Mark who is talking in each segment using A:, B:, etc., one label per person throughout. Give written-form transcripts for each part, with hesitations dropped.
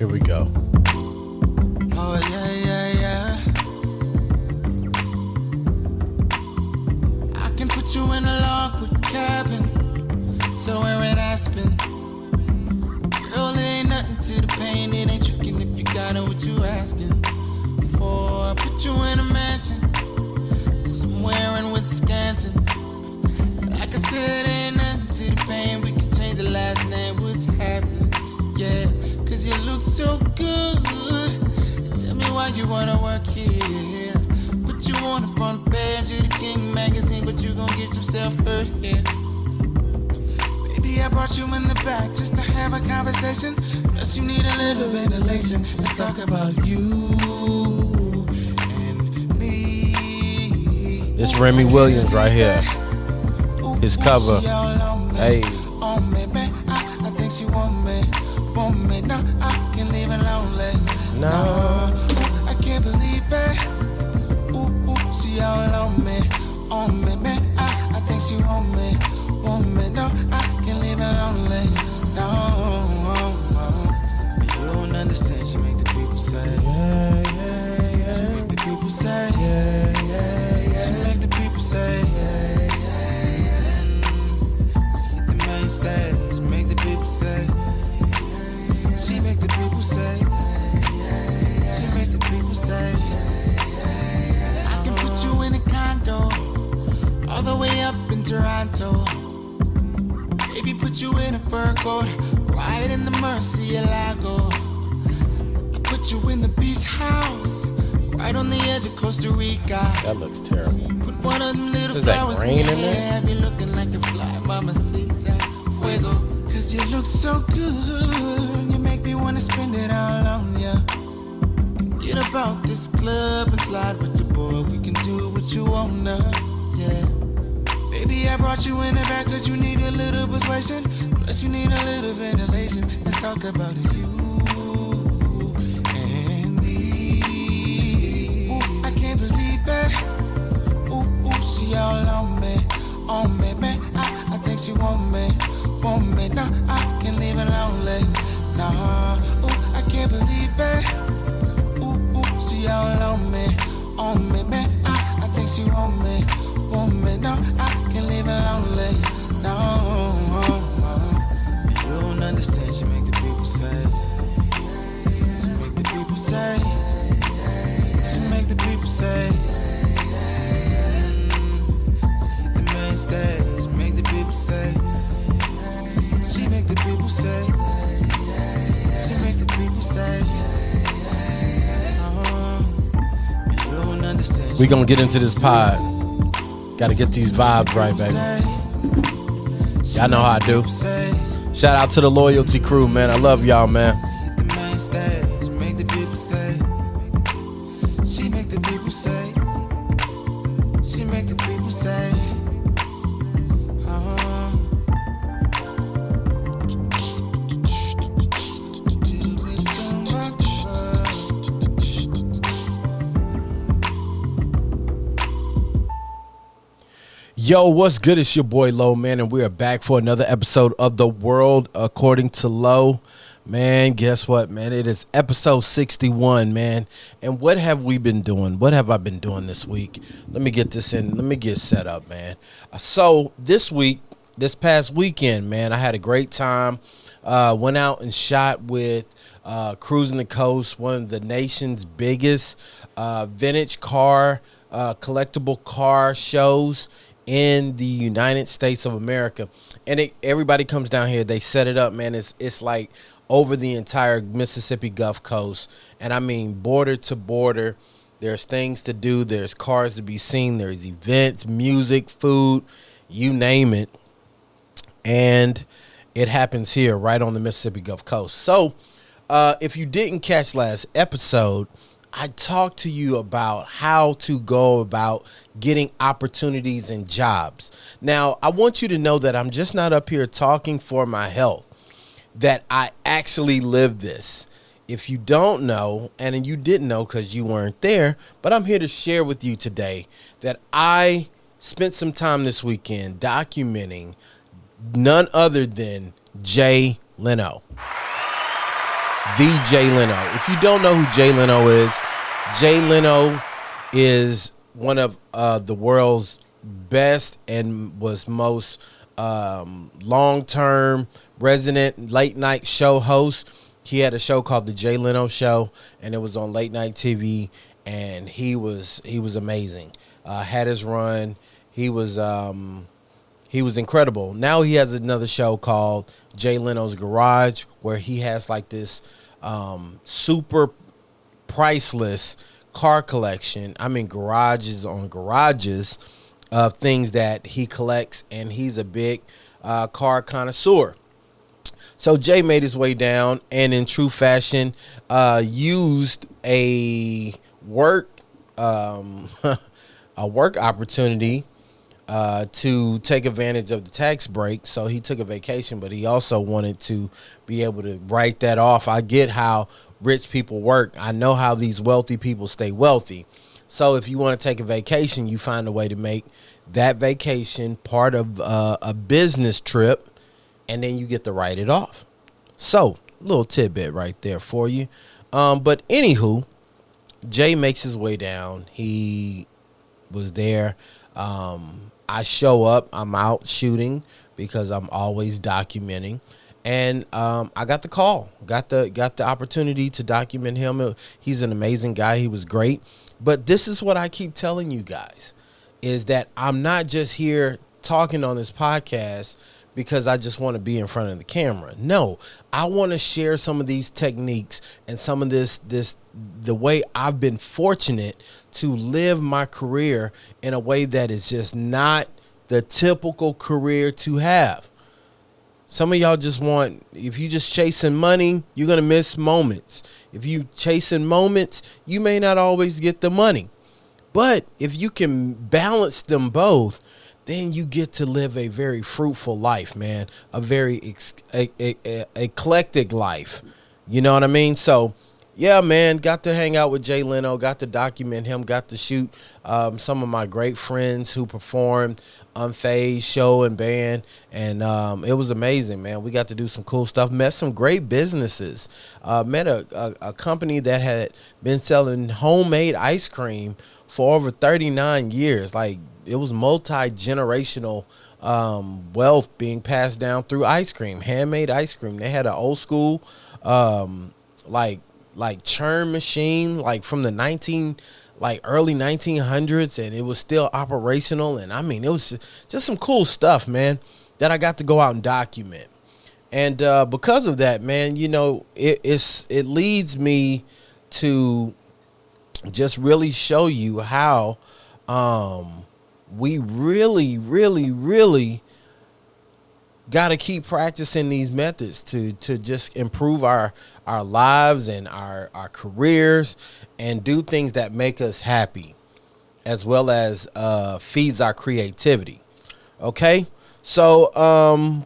A: Here we go.
B: Oh, yeah, yeah, yeah. I can put you in a log cabin, somewhere in Aspen. Girl, there ain't nothing to the pain. It ain't tricking if you got it, what you asking for. I put you in a mansion, somewhere in Wisconsin. Like I said, ain't nothing to the pain. We can change the last name, what's happening? Yeah, cause you look so good. Tell me why you wanna work here. Put you on the front page of the King magazine, but you gon' get yourself hurt here. Baby, I brought you in the back just to have a conversation. Plus you need a little ventilation. Let's talk about you and me.
A: It's Remy Williams right here. His cover. Hey.
B: I think she want me. No, I can't leave it lonely.
A: No.
B: I can't believe it. Ooh, she all on me, man. I think she want me. No, I can't leave it lonely. No, you don't understand. She make the people say, yeah, yeah, yeah. She make the people say, yeah, yeah, yeah. She make the people say, yeah, yeah, yeah. She hit the main stage, make the people say. She make the people say, she make the people say, I can put you in a condo, all the way up in Toronto. Baby, put you in a fur coat, right in the Murcielago. I put you in the beach house, right on the edge of Costa Rica.
A: That looks terrible.
B: Put one of them little
A: Is that
B: flowers
A: green
B: in your
A: in there?
B: hair, be looking like a fly, mamacita, fuego. Cause you look so good, you make me wanna spend it all on ya. Get about this club and slide with your boy, we can do what you wanna, yeah. Baby, I brought you in the back cause you need a little persuasion, plus you need a little ventilation. Let's talk about you and me. Ooh, I can't believe it. Ooh, she all on me, man. I think she want me. No, I can't leave it lonely. No, ooh, I can't believe it. Ooh, she all on me, man. I think she want me. No, I can't leave it lonely. No, you don't understand. She make the people say. She make the people say. She make the people say. She hit the main stage, make the people say. She make the people say. She make the people say. You don't understand.
A: We gonna get into this pod. Gotta get these vibes right, baby. Y'all know how I do. Shout out to the loyalty crew, man. I love y'all, man.
B: The main stage, make the people say. She make the people say. She make the people say.
A: Yo, what's good? It's your boy Low, man, and we are back for another episode of The World According to Low. Man, guess what, man? It is episode 61, man. And what have we been doing? What have I been doing this week? Let me get this in. Let me get set up, man. So this past weekend, man, I had a great time. Went out and shot with Cruising the Coast, one of the nation's biggest vintage car, collectible car shows in the United States of America. And everybody comes down here, they set it up, man. It's like over the entire Mississippi Gulf Coast, and I mean border to border. There's things to do, there's cars to be seen, there's events, music, food, you name it, and it happens here right on the Mississippi Gulf Coast. So if you didn't catch last episode, I talked to you about how to go about getting opportunities and jobs. Now, I want you to know that I'm just not up here talking for my health, that I actually live this. If you don't know, and you didn't know because you weren't there, but I'm here to share with you today that I spent some time this weekend documenting none other than Jay Leno. the Jay Leno. If you don't know who Jay Leno is one of the world's best and was most long-term resident late night show host. He had a show called The Jay Leno Show, and it was on late night TV, and he was amazing. Had his run. He was incredible. Now he has another show called Jay Leno's Garage, where he has like this super priceless car collection. I mean, garages on garages of things that he collects, and he's a big car connoisseur. So Jay made his way down, and in true fashion, used a work opportunity to take advantage of the tax break. So he took a vacation, but he also wanted to be able to write that off. I get how rich people work. I know how these wealthy people stay wealthy. So if you want to take a vacation, you find a way to make that vacation part of a business trip, and then you get to write it off. So, little tidbit right there for you. But anywho, Jay makes his way down. He was there. I show up. I'm out shooting because I'm always documenting. And I got the call. Got the opportunity to document him. He's an amazing guy. He was great. But this is what I keep telling you guys, is that I'm not just here talking on this podcast because I just want to be in front of the camera. No, I want to share some of these techniques and some of the way I've been fortunate to live my career in a way that is just not the typical career to have. Some of y'all just want, if you just chasing money, you're going to miss moments. If you chasing moments, you may not always get the money. But if you can balance them both, then you get to live a very fruitful life, man. A very eclectic life. You know what I mean? So, yeah, man, got to hang out with Jay Leno, got to document him, got to shoot some of my great friends who performed Unfazed show and band, and it was amazing, man. We got to do some cool stuff, met some great businesses, met a company that had been selling homemade ice cream for over 39 years. Like, it was multi-generational wealth being passed down through ice cream, handmade ice cream. They had an old school like churn machine, like from the early 1900s, and it was still operational. And I mean, it was just some cool stuff, man, that I got to go out and document. And because of that, man, you know, it leads me to just really show you how we really got to keep practicing these methods to just improve our lives and our careers and do things that make us happy, as well as feeds our creativity. Okay, so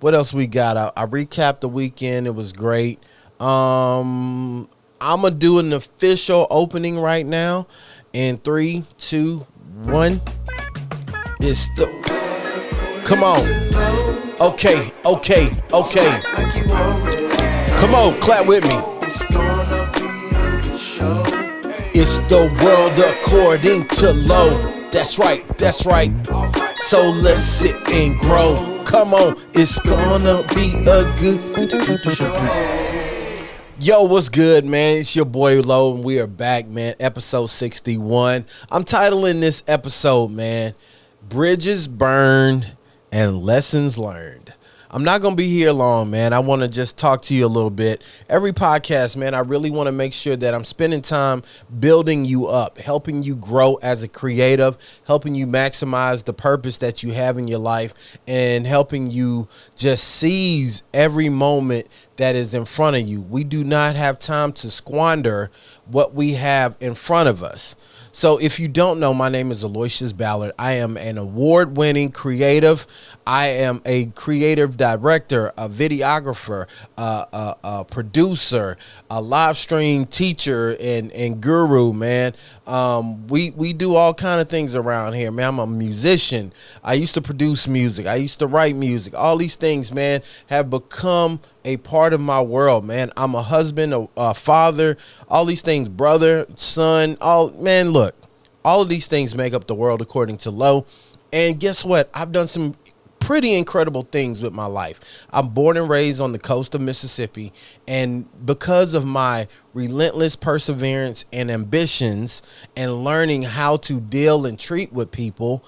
A: what else we got? I recapped the weekend. It was great. I'm gonna do an official opening right now in 3, 2, 1. It's the come on. Okay. Come on, clap with me. It's the world according to Low. That's right. So let's sit and grow. Come on, it's gonna be a good show. Yo, what's good, man? It's your boy Low, and we are back, man. Episode 61. I'm titling this episode, man, Bridges Burned and Lessons Learned. I'm not going to be here long, man. I want to just talk to you a little bit. Every podcast, man, I really want to make sure that I'm spending time building you up, helping you grow as a creative, helping you maximize the purpose that you have in your life, and helping you just seize every moment that is in front of you. We do not have time to squander what we have in front of us. So if you don't know, my name is Aloysius Ballard. I am an award-winning creative. I am a creative director, a videographer, a producer, a live stream teacher, and guru, man. We do all kind of things around here, man. I'm a musician. I used to produce music. I used to write music. All these things, man, have become a part of my world, man. I'm a husband, a father, all these things, brother, son, man, look, all of these things make up the world according to Lo. And guess what? I've done some pretty incredible things with my life. I'm born and raised on the coast of Mississippi, and because of my relentless perseverance and ambitions and learning how to deal and treat people,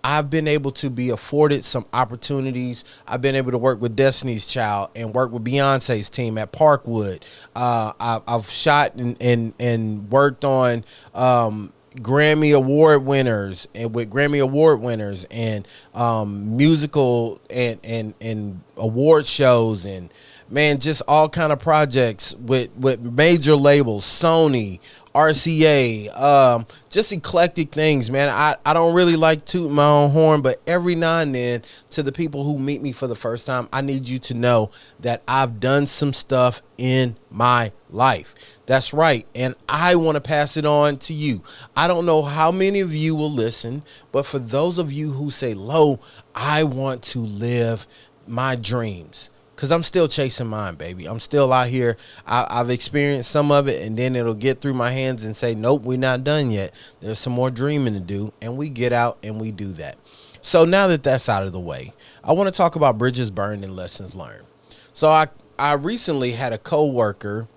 A: I've been able to be afforded some opportunities. I've been able to work with Destiny's Child and work with Beyonce's team at Parkwood. I've shot and worked on Grammy Award winners and with Grammy Award winners and musical and award shows, and man, just all kind of projects with major labels, Sony, RCA, just eclectic things, man. I don't really like tooting my own horn, but every now and then, to the people who meet me for the first time, I need you to know that I've done some stuff in my life. That's right. And I want to pass it on to you. I don't know how many of you will listen, but for those of you who say, Lo, I want to live my dreams, because I'm still chasing mine, baby. I'm still out here. I've experienced some of it, and then it'll get through my hands and say, nope, we're not done yet. There's some more dreaming to do, and we get out and we do that. So now that that's out of the way, I want to talk about bridges burned and lessons learned. So I recently had a coworker,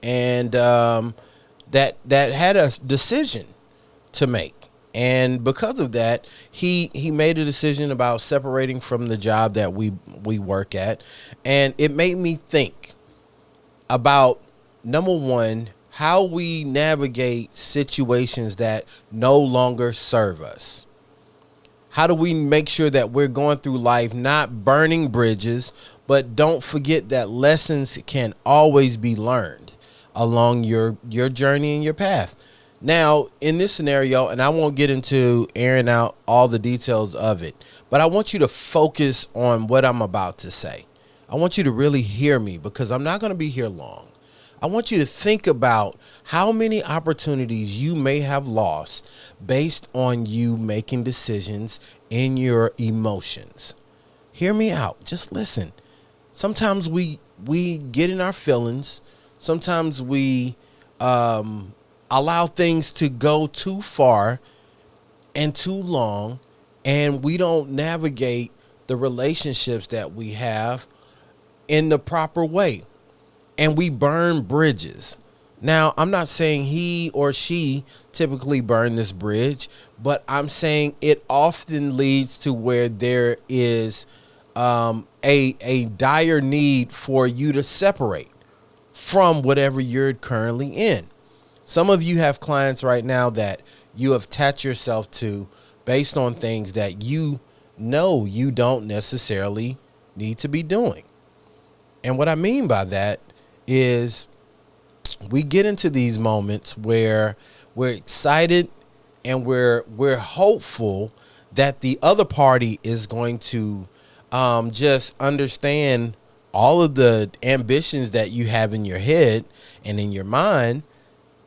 A: and that had a decision to make. And because of that, he made a decision about separating from the job that we work at. And it made me think about, number one, how we navigate situations that no longer serve us. How do we make sure that we're going through life not burning bridges, but don't forget that lessons can always be learned along your journey and your path. Now, in this scenario, and I won't get into airing out all the details of it, but I want you to focus on what I'm about to say. I want you to really hear me, because I'm not going to be here long. I want you to think about how many opportunities you may have lost based on you making decisions in your emotions. Hear me out. Just listen. Sometimes we get in our feelings. Sometimes we allow things to go too far and too long, and we don't navigate the relationships that we have in the proper way, and we burn bridges. Now, I'm not saying he or she typically burn this bridge, but I'm saying it often leads to where there is a dire need for you to separate from whatever you're currently in. Some of you have clients right now that you have attached yourself to based on things that you know you don't necessarily need to be doing. And what I mean by that is we get into these moments where we're excited and we're hopeful that the other party is going to just understand all of the ambitions that you have in your head and in your mind,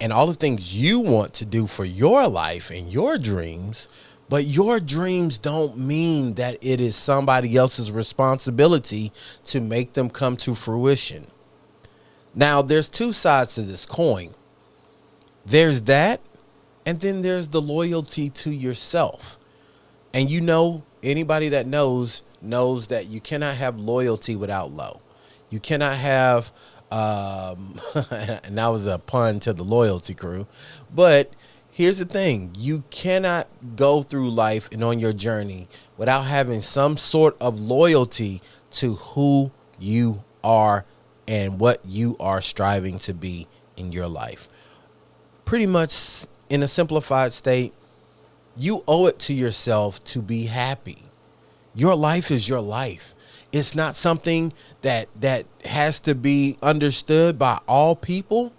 A: and all the things you want to do for your life and your dreams. But your dreams don't mean that it is somebody else's responsibility to make them come to fruition. Now, there's two sides to this coin. There's that, and then there's the loyalty to yourself. And you know, anybody that knows that you cannot have loyalty without Lo. You cannot have and that was a pun to the loyalty crew. But here's the thing. You cannot go through life and on your journey without having some sort of loyalty to who you are and what you are striving to be in your life. Pretty much in a simplified state, you owe it to yourself to be happy. Your life is your life. It's not something that has to be understood by all people.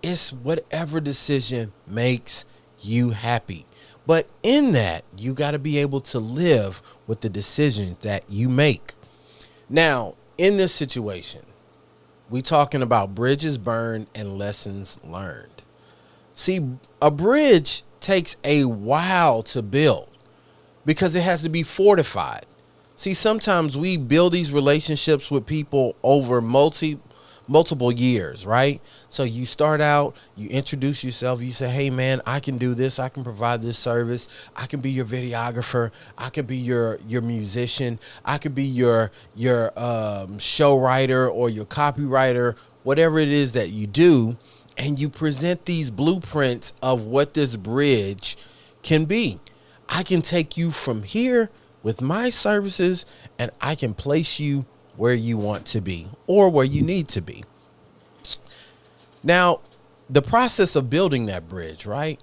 A: It's whatever decision makes you happy. But in that, you got to be able to live with the decisions that you make. Now, in this situation, we talking about bridges burned and lessons learned. See, a bridge takes a while to build because it has to be fortified. See, sometimes we build these relationships with people over multiple years, right? So you start out, you introduce yourself, you say, hey man, I can do this, I can provide this service, I can be your videographer, I could be your musician, I could be your show writer or your copywriter, whatever it is that you do, and you present these blueprints of what this bridge can be. I can take you from here with my services, and I can place you where you want to be or where you need to be. Now, the process of building that bridge, right?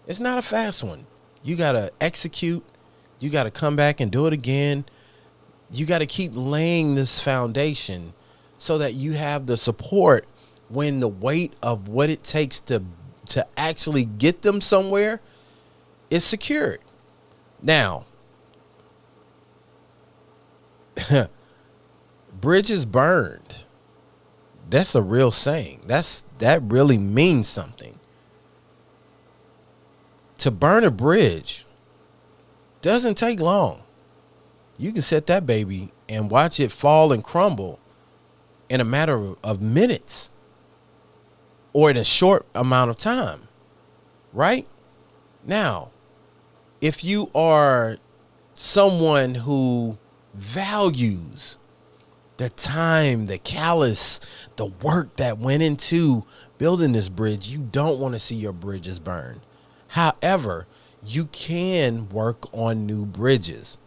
A: It's not a fast one. You got to execute. You got to come back and do it again. You got to keep laying this foundation so that you have the support when the weight of what it takes to actually get them somewhere is secured. Now, bridges burned. That's a real saying. That really means something. To burn a bridge doesn't take long. You can set that baby and watch it fall and crumble in a matter of minutes or in a short amount of time, right? Now, if you are someone who values the time, the callous, the work that went into building this bridge, you don't want to see your bridges burn. However, you can work on new bridges.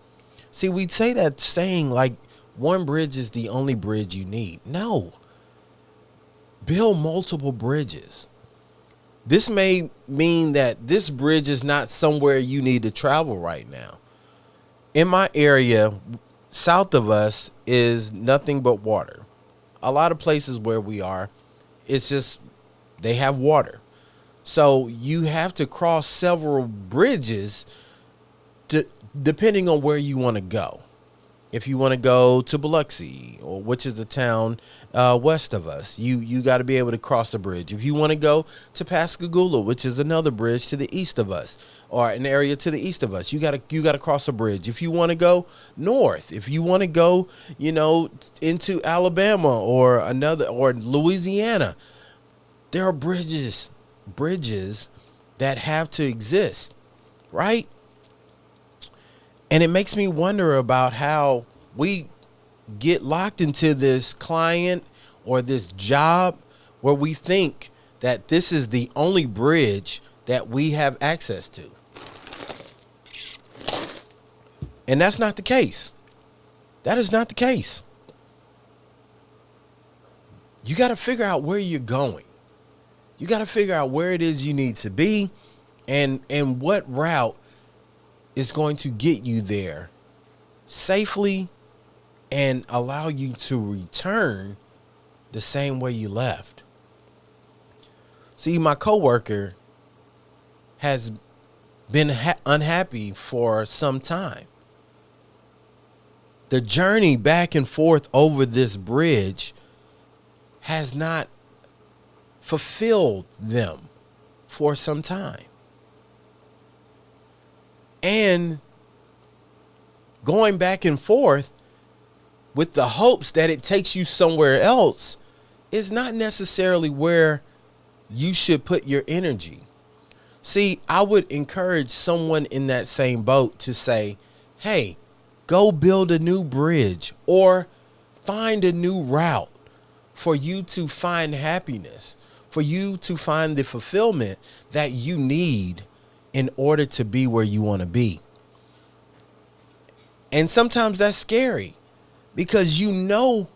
A: See, we say that saying like one bridge is the only bridge you need. No. Build multiple bridges. This may mean that this bridge is not somewhere you need to travel right now. In my area, south of us is nothing but water. A lot of places where we are, it's just they have water. So you have to cross several bridges depending on where you want to go. If you want to go to Biloxi, or which is a town west of us, you got to be able to cross a bridge. If you want to go to Pascagoula, which is another bridge to the east of us, or an area to the east of us, you got to cross a bridge. If you want to go north, if you want to go, into Alabama or Louisiana, there are bridges that have to exist, right? And it makes me wonder about how we get locked into this client or this job where we think that this is the only bridge that we have access to. And that's not the case. That is not the case. You got to figure out where you're going. You got to figure out where it is you need to be and what route is going to get you there safely and allow you to return the same way you left. See, my coworker has been unhappy for some time. The journey back and forth over this bridge has not fulfilled them for some time. And going back and forth with the hopes that it takes you somewhere else is not necessarily where you should put your energy. See, I would encourage someone in that same boat to say, hey, go build a new bridge or find a new route for you to find happiness, for you to find the fulfillment that you need in order to be where you want to be. And sometimes that's scary because you know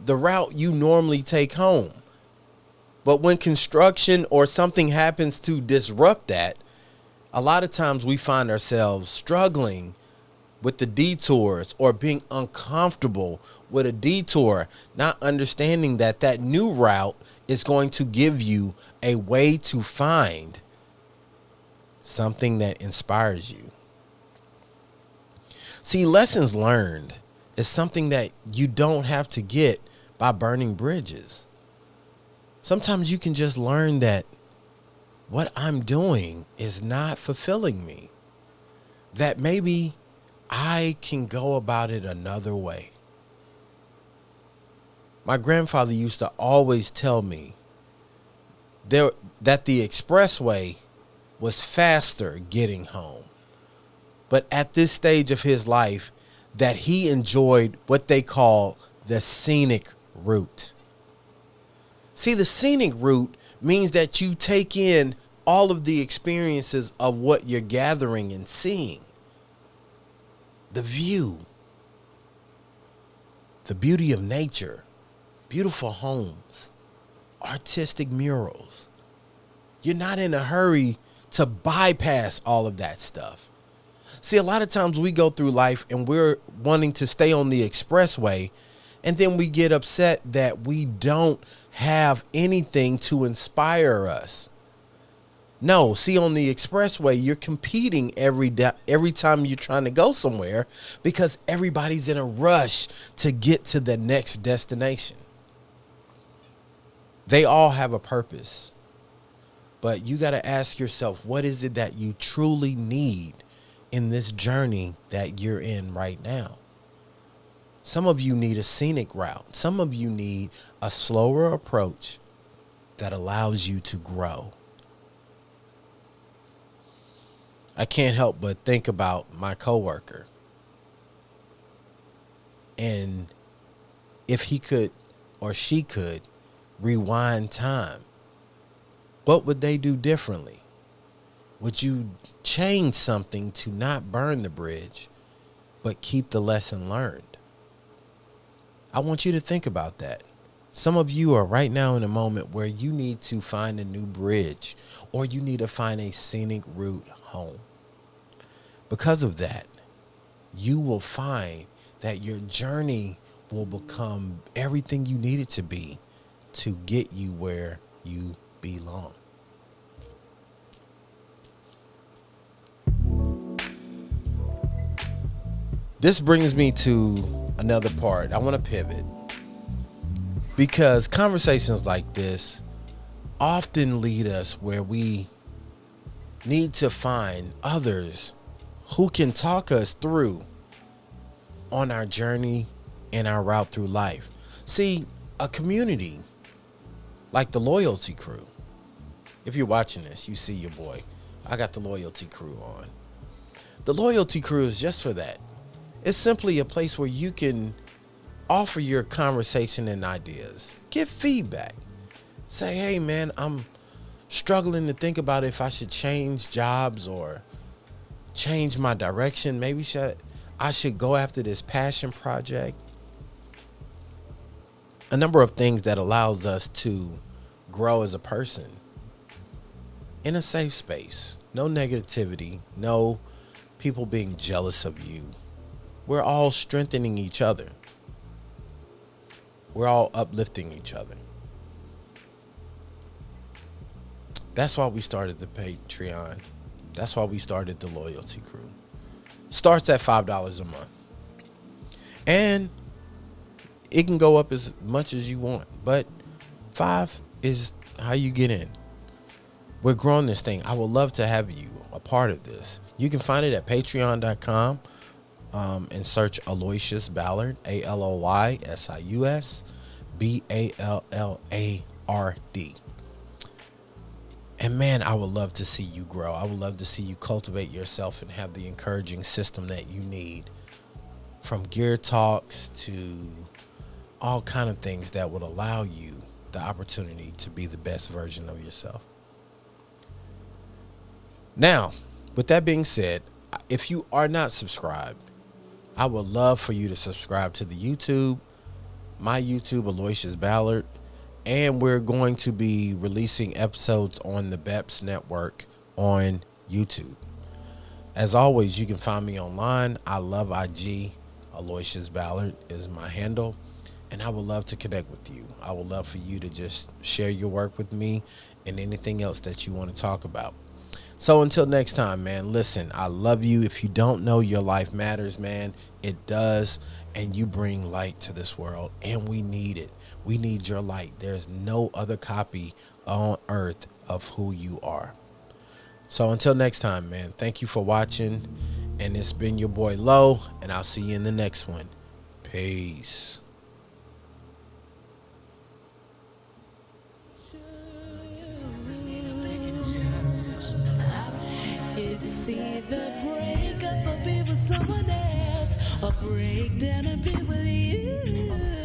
A: the route you normally take home. But when construction or something happens to disrupt that, a lot of times we find ourselves struggling with the detours or being uncomfortable with a detour, not understanding that that new route is going to give you a way to find something that inspires you. See, lessons learned is something that you don't have to get by burning bridges. Sometimes you can just learn that what I'm doing is not fulfilling me, that maybe I can go about it another way. My grandfather used to always tell me that the expressway was faster getting home. But at this stage of his life, that he enjoyed what they call the scenic route. See, the scenic route means that you take in all of the experiences of what you're gathering and seeing. The view, the beauty of nature, beautiful homes, artistic murals. You're not in a hurry to bypass all of that stuff. See, a lot of times we go through life and we're wanting to stay on the expressway, and then we get upset that we don't have anything to inspire us. No, see, on the expressway, you're competing every time you're trying to go somewhere because everybody's in a rush to get to the next destination. They all have a purpose, but you got to ask yourself, what is it that you truly need in this journey that you're in right now? Some of you need a scenic route. Some of you need a slower approach that allows you to grow. I can't help but think about my coworker. And if he could or she could rewind time, what would they do differently? Would you change something to not burn the bridge, but keep the lesson learned? I want you to think about that. Some of you are right now in a moment where you need to find a new bridge, or you need to find a scenic route home. Because of that, you will find that your journey will become everything you need it to be to get you where you belong. This brings me to another part. I want to pivot because conversations like this often lead us where we need to find others who can talk us through on our journey and our route through life. See, a community like the Loyalty Crew. If you're watching this, you see your boy. I got the Loyalty Crew on. The Loyalty Crew is just for that. It's simply a place where you can offer your conversation and ideas. Give feedback. Say, hey, man, I'm struggling to think about if I should change jobs or change my direction. Maybe I should go after this passion project. A number of things that allows us to grow as a person in a safe space. No negativity, no people being jealous of you. We're all strengthening each other. We're all uplifting each other. That's why we started the Patreon. That's why we started the Loyalty Crew. Starts at $5 a month. And it can go up as much as you want, but $5 is how you get in. We're growing this thing. I would love to have you a part of this. You can find it at patreon.com and search Aloysius Ballard, Aloysius Ballard. And man, I would love to see you grow. I would love to see you cultivate yourself and have the encouraging system that you need, from gear talks to all kind of things that would allow you the opportunity to be the best version of yourself. Now, with that being said, if you are not subscribed, I would love for you to subscribe to the YouTube, my YouTube, Aloysius Ballard, and we're going to be releasing episodes on the BEPS network on YouTube. As always, you can find me online. I love IG. Aloysius Ballard is my handle, and I would love to connect with you. I would love for you to just share your work with me and anything else that you want to talk about. So until next time, man, listen, I love you. If you don't know, your life matters, man. It does. And you bring light to this world, and we need it. We need your light. There's no other copy on earth of who you are. So until next time, man, thank you for watching. And it's been your boy Lo, and I'll see you in the next one. Peace.
C: It's either break up or be with someone else, or break down and be with you.